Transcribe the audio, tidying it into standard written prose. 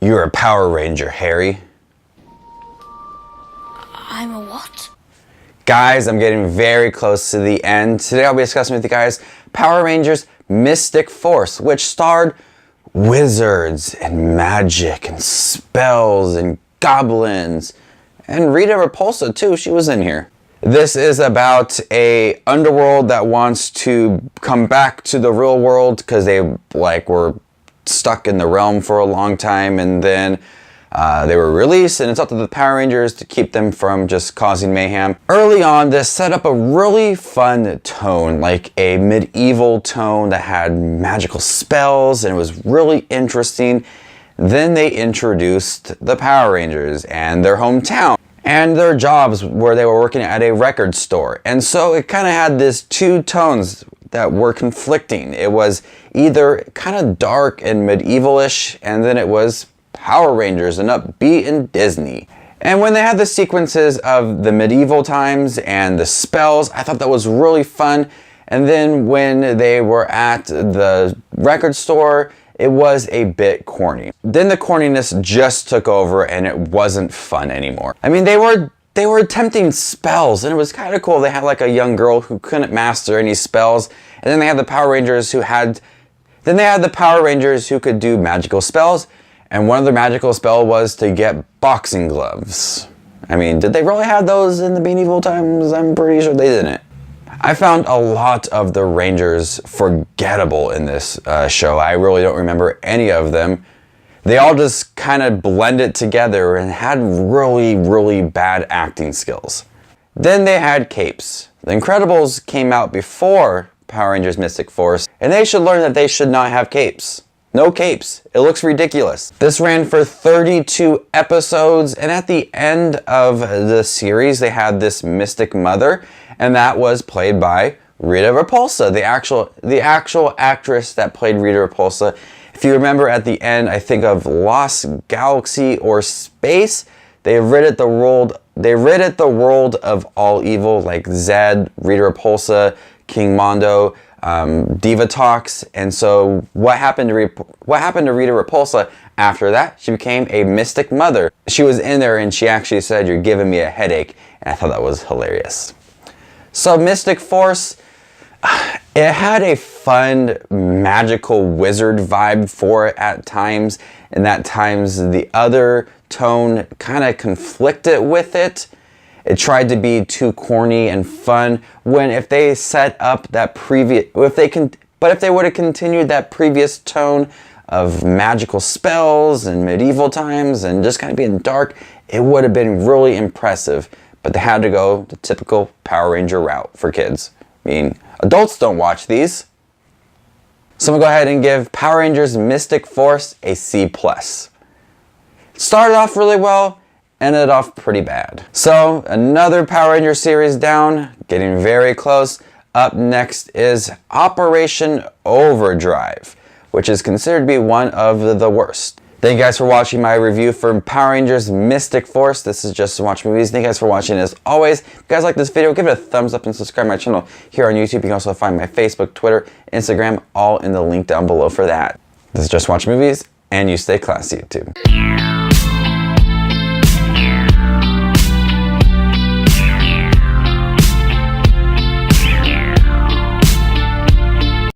You're a Power Ranger, Harry. I'm a what? Guys, I'm getting very close to the end. Today I'll be discussing with you guys Power Rangers Mystic Force, which starred wizards and magic and spells and goblins. And Rita Repulsa too, she was in here. This is about a underworld that wants to come back to the real world because they were stuck in the realm for a long time, and then they were released, and it's up to the Power Rangers to keep them from just causing mayhem. Early on, this set up a really fun tone, like a medieval tone that had magical spells, and it was really interesting. Then they introduced the Power Rangers and their hometown and their jobs where they were working at a record store. And so it kind of had this two tones that were conflicting. It was either kind of dark and medieval-ish, and then it was Power Rangers and upbeat and Disney. And when they had the sequences of the medieval times and the spells, I thought that was really fun. And then when they were at the record store, it was a bit corny. Then the corniness just took over and it wasn't fun anymore. I mean, they were attempting spells, and it was kind of cool. They had like a young girl who couldn't master any spells, and then they had the Power Rangers who could do magical spells, and one of the magical spell was to get boxing gloves. I mean, did they really have those in the medieval times? I'm pretty sure they didn't. I found a lot of the Rangers forgettable in this show. I really don't remember any of them. They all just kind of blended together and had really, really bad acting skills. Then they had capes. The Incredibles came out before Power Rangers Mystic Force, and they should learn that they should not have capes. No capes. It looks ridiculous. This ran for 32 episodes, and at the end of the series, they had this Mystic Mother, and that was played by Rita Repulsa, the actual actress that played Rita Repulsa. If you remember at the end, I think of Lost Galaxy or Space, they ridded the world of all evil, like Zed, Rita Repulsa, King Mondo, Divatox. And so what happened to Rita Repulsa after that? She became a Mystic Mother. She was in there and she actually said, "You're giving me a headache," and I thought that was hilarious. So Mystic Force, it had a fun magical wizard vibe for it at times, and at times the other tone kind of conflicted with it. It tried to be too corny and fun when if they set up that if they would have continued that previous tone of magical spells and medieval times and just kind of being dark, it would have been really impressive. But they had to go the typical Power Ranger route for kids. I mean, adults don't watch these. So I'm gonna go ahead and give Power Rangers Mystic Force a C+. It started off really well, ended off pretty bad. So another Power Ranger series down, getting very close. Up next is Operation Overdrive, which is considered to be one of the worst. Thank you guys for watching my review for Power Rangers Mystic Force. This is Just to Watch Movies. Thank you guys for watching as always. If you guys like this video, give it a thumbs up and subscribe to my channel here on YouTube. You can also find my Facebook, Twitter, Instagram, all in the link down below for that. This is Just Watch Movies, and you stay classy, YouTube.